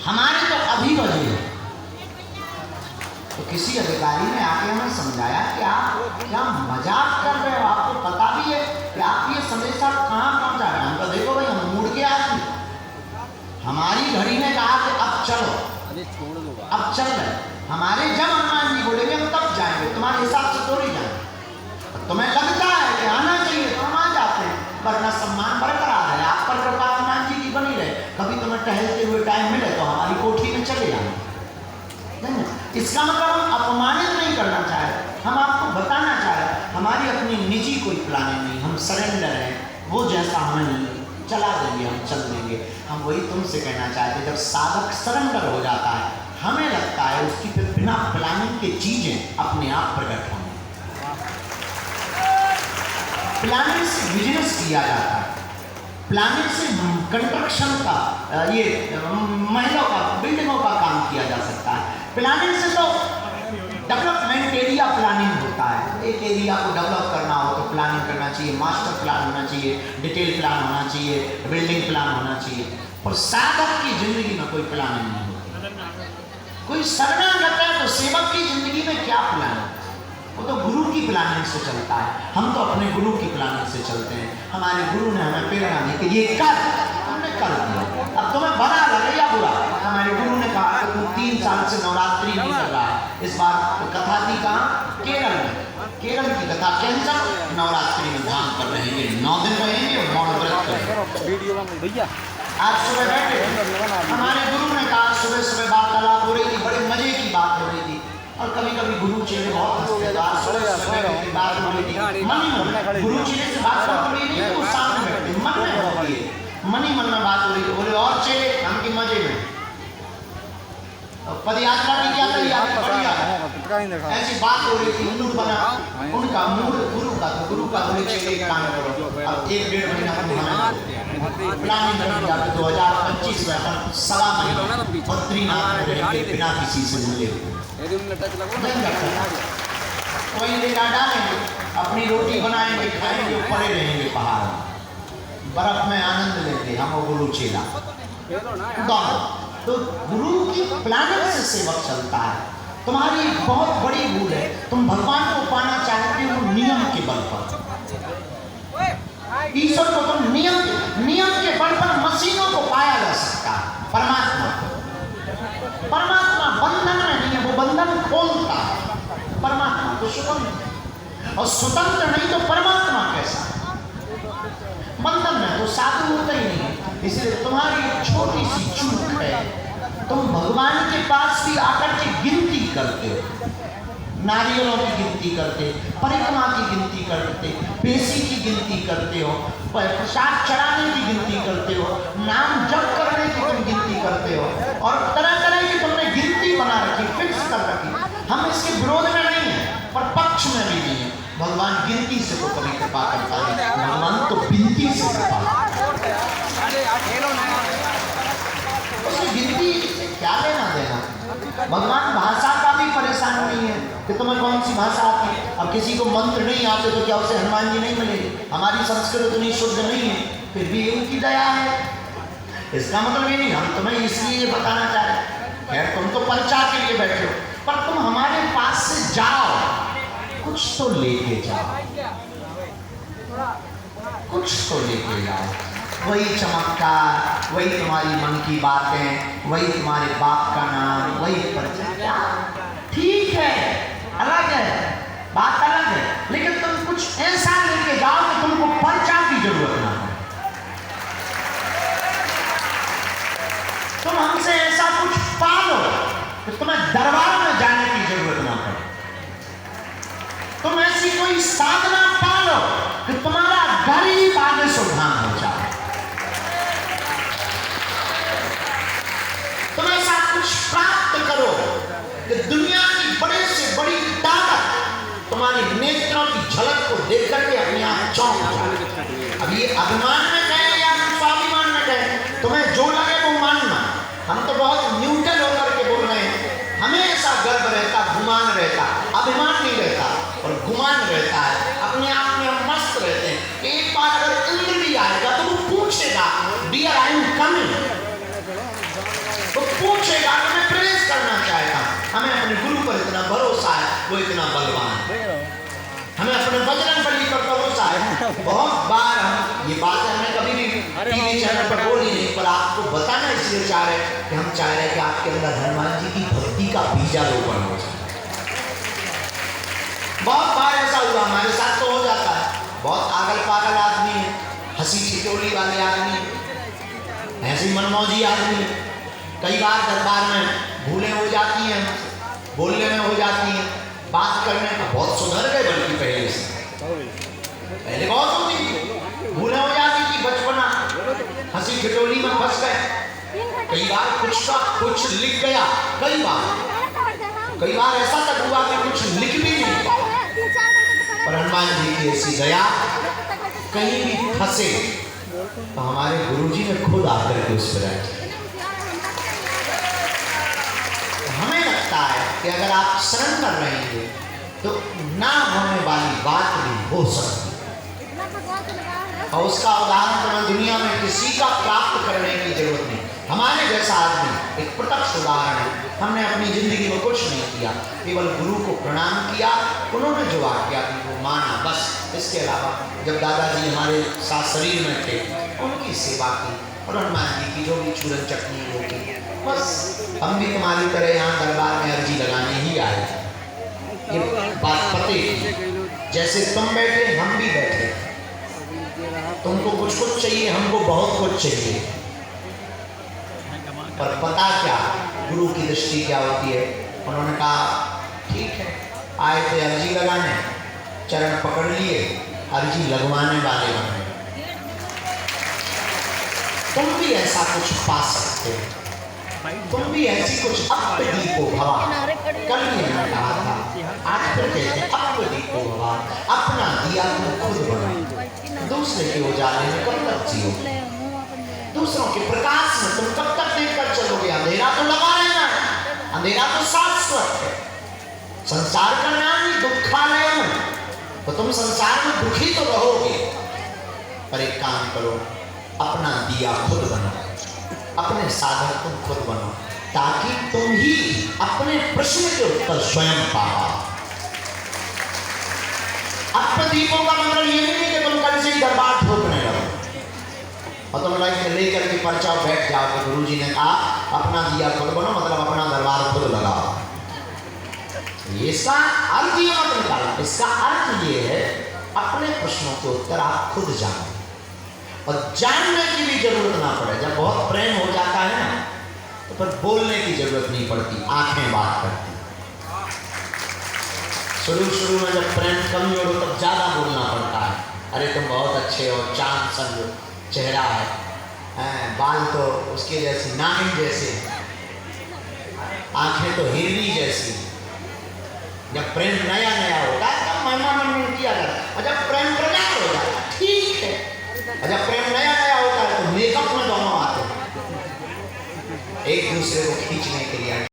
हमारे तो अभी बजे। तो किसी अधिकारी ने आके हमें समझाया कि आप क्या मजाक कर रहे हो, आपको पता भी है कि आप ये संदेशा कहाँ पहुंचा रहे हैं। हम तो देखो भाई, हम मुड़ के आदमी, हमारी घड़ी ने कहा कि अब चलो, अब चल रहे। हमारे जब हनुमान जी बोलेंगे हम तब जाएंगे, तुम्हारे हिसाब से थोड़ी जाएंगे। तुम्हें लगता है कि आना चाहिए तो हम आ जाते हैं, वरना सम्मान बरकरार है। आप पर कृपा हनुमान जी की बनी रहे। कभी तुम्हें टहलते हुए टाइम मिले तो हमारी कोठी में चले जाए। इसका मतलब हम अपमानित नहीं करना चाह रहे, हम आपको बताना चाह रहे हमारी अपनी निजी कोई प्लानिंग नहीं, हम सरेंडर हैं। वो जैसा हमें चला देंगे, हम चल देंगे। हम वही तुमसे कहना चाहते, जब साधक सरेंडर हो जाता है, हमें लगता है उसकी फिर बिना प्लानिंग के चीजें अपने आप प्रकट होंगी। प्लानिंग से बिजनेस किया जाता है, प्लानिंग से कंस्ट्रक्शन का, ये महलों का, बिल्डिंगों का काम किया जा सकता है। प्लानिंग से तो डेवलपमेंट एरिया प्लानिंग होता है। एक एरिया को डेवलप करना हो तो प्लानिंग करना चाहिए, मास्टर प्लान होना चाहिए, डिटेल प्लान होना चाहिए, बिल्डिंग प्लान होना चाहिए। और साधक की जिंदगी में कोई प्लानिंग नहीं होती। कोई शरणागत है तो सेवक की जिंदगी में क्या प्लान? वो तो गुरु की प्लानिंग से चलता है। हम तो अपने गुरु की प्लानिंग से चलते हैं। हमारे गुरु ने हमें प्रेरणा दी कि ये कर, हमने कर दिया। अब तुम्हें भला लगे या बुरा, हमारे गुरु ने कहा कि तुम 3 साल से नवरात्रि नहीं कर रहा है। इस बार कथा थी कहाँ? केरल में। केरल की कथा कैंसर, नवरात्रि में ध्यान कर रहेंगे, 9 दिन रहेंगे और मौन व्रत करेंगे। आज सुबह बैठे, हमारे गुरु ने कहा, सुबह सुबह वार्तालाप हो रही थी, बड़े मजे की बात हो रही थी। और कभी कभी गुरु चेले बहुत हंसते, बात हो रही थी, मन ही मन गुरु चेले से बात हो रही नहीं, वो सामने बैठे, मन में हो रही है, मन ही मन में बात हो रही थी। बोले और चेले हम की मजे में। पद यात्रा की क्या तैयारी, ऐसी बात हो रही थी। मूड बना उनका, मूड गुरु का, तो गुरु का बोले चेले काम करो, अब 1-1.5 महीना प्लानिंग कर दिया कि 2025 में अपन 1.25 महीना बद्रीनाथ रहेंगे बिना किसी से मिले। कोई डेरा डालेंगे, अपनी रोटी बनाएंगे, खाएंगे, पड़े रहेंगे पहाड़, बर्फ में आनंद लेंगे हम और गुरु चेला दोनों। तो गुरु की प्लानिंग से सेवक चलता है। तुम्हारी बहुत बड़ी भूल है, तुम भगवान को पाना चाहते हो नियम के बल पर। ईश्वर को तुम नियम के बल पर, मशीनों को पाया जा सकता है। परमात्मा बंधन में नहीं है, वो बंधन खोलता है। परमात्मा तो स्वतंत्र, और स्वतंत्र नहीं तो परमात्मा कैसा? बंधन में तो साधु होता ही नहीं है। इसलिए तुम्हारी छोटी सी चूक है, तुम भगवान के पास भी आकर के गिनती करते हो, नारियलों की गिनती करते, परिक्रमा की गिनती करते, पेशी की गिनती करते हो, प्रसाद चढ़ाने की गिनती करते हो, नाम जप करने की तुम गिनती करते हो, और तरह तरह की तुमने गिनती बना रखी, फिक्स कर रखी। हम इसके विरोध में नहीं है, पर पक्ष में भी नहीं है। भगवान गिनती से तो कभी कृपा करता है, भगवान तो बिनती से कृपा करता है। उसकी गिनती से क्या लेना देना? भगवान भाषा का भी परेशान नहीं है कि तुम्हें कौन सी भाषा आती है। अब किसी को मंत्र नहीं आते तो क्या उसे हनुमान जी नहीं मिलेगी? हमारी संस्कृत इतनी शुद्ध नहीं है, फिर भी उनकी दया है। इसका मतलब ये नहीं, हम तुम्हें इसलिए बताना चाह रहे हैं, तुम तो परिचय के लिए बैठे हो, पर तुम हमारे पास से जाओ, कुछ तो लेके जाओ, कुछ तो लेके जाओ। वही चमत्कार, वही तुम्हारी मन की बातें, वही तुम्हारे बाप का नाम, वही परिचय। ठीक है, अलग है, बात अलग है, लेकिन तुम कुछ ऐसा लेके जाओ कि तुमको परिचय की जरूरत ना हो। तुम हमसे ऐसा कुछ पालो कि तुम्हें दरबार में जाने की जरूरत ना पड़े। तुम ऐसी कोई साधना पालो कि तुम्हारा गरीब आगे से उठान हो जाए। तुम ऐसा कुछ प्राप्त करो कि दुनिया की बड़े से बड़ी ताकत तुम्हारी नेत्रों की झलक को देख करके अपने आप चौंक जाए। अब ये अभिमान में कहे या स्वाभिमान में कहे, तुम्हें जो लगे वो मानना। हम तो बहुत न्यूट्रल होकर के बोल रहे हैं। हमेशा गर्व रहता, गुमान रहता, अभिमान नहीं रहता और गुमान रहता है। अपने आप में हम मस्त रहते हैं। एक बार अगर इंद्र भी आएगा तो वो पूछेगा, डियर आई एम कमिंग, तो वो इतना बलवान। हमें अपने बजरंग बली पर भरोसा है। बहुत बार हम ये बात हमने कभी भी टीवी चैनल पर बोली नहीं, पर आपको बताना इसलिए चाह रहे कि हम चाह रहे हैं कि आपके अंदर हनुमान जी की भक्ति का बीजारोपण हो जाए। बहुत बार ऐसा हुआ, हमारे साथ तो हो जाता है। बहुत आगल पागल आदमी है, हंसी ठिठोली वाले आदमी है, ऐसी मनमौजी आदमी है। कई बार दरबार में भूलें हो जाती हैं, बोलने में हो जाती हैं, बात करने में बहुत सुधर गए, बल्कि पहले बहुत होती थी, भूलें हो जाती थी, बचपना हंसी ठिठोली में फंस गए। कई बार कुछ का कुछ लिख गया, कई बार ऐसा तक हुआ कि कुछ लिख भी नहीं पाया। पर हनुमान जी की ऐसी दया, कहीं भी फंसे तो हमारे गुरुजी ने खुद आकर के उस पर आए। हमें लगता है कि अगर आप शरण कर रहेंगे तो ना होने वाली बात भी हो सकती है। और उसका उदाहरण तो मैं दुनिया में किसी का प्राप्त करने की जरूरत नहीं। हमारे जैसा आदमी एक प्रत्यक्ष उदाहरण है। हमने अपनी जिंदगी में कुछ नहीं किया, केवल गुरु को प्रणाम किया, उन्होंने जो आज्ञा दी वो माना, बस। इसके अलावा जब दादाजी हमारे साथ शरीर में थे, उनकी सेवा की और हनुमान जी की जो भी चूरन चटनी वो की, बस। हम भी तुम्हारी तरह यहाँ दरबार में अर्जी लगाने ही आए। ये बात पते की, जैसे तुम बैठे हम भी बैठे, तुमको कुछ कुछ चाहिए, हमको बहुत कुछ चाहिए, पर पता क्या गुरु की दृष्टि क्या होती है। उन्होंने कहा ठीक है, आए थे अर्जी लगाने, चरण पकड़ लिए, अर्जी लगवाने वाले बन गए। तुम भी ऐसा कुछ पा सकते हो, तुम भी ऐसी कुछ अपदीपो भवा, कल भी मैंने कहा था, आज फिर कहते हैं अपदीपो भवा, अपना दिया तुम खुद बनाओ, दूसरे के उजाले में कब तक जियो, दूसरों के प्रकाश में तुम कब तक देखकर चलोगे। अंधेरा तो लगा रहना है, अंधेरा तो शाश्वत है। संसार का नाम ही दुखालय है, तो तुम संसार में दुखी तो रहोगे, पर एक काम करो, अपना दिया खुद बनाओ, अपने साधन तुम खुद बनो, ताकि तुम ही अपने प्रश्न के उत्तर स्वयं पाओ। अपदीपों का मतलब ये नहीं कि तुम कल से ही दरबार ठोकने लगो और तुम लेकर के पर्चा बैठ जाओ। तो गुरु जी ने कहा अपना दिया खुद बनो, मतलब अपना दरबार खुद लगाओ। इसका अर्थ ये मत निकालो, इसका अर्थ ये है अपने प्रश्नों के उत्तर आप खुद जानो और जानने की भी जरूरत ना पड़े। जब बहुत प्रेम हो जाता है ना तो फिर बोलने की जरूरत नहीं पड़ती, आंखें बात करती। शुरू में जब प्रेम कम हो तब ज्यादा बोलना पड़ता है, अरे तुम बहुत अच्छे हो, चांद सा चेहरा है, बाल तो उसके जैसी, नागिन जैसे, आंखें तो हिरनी जैसी। जब प्रेम नया नया होता है तब महिमा मंडन किया जाता है, और जब प्रेम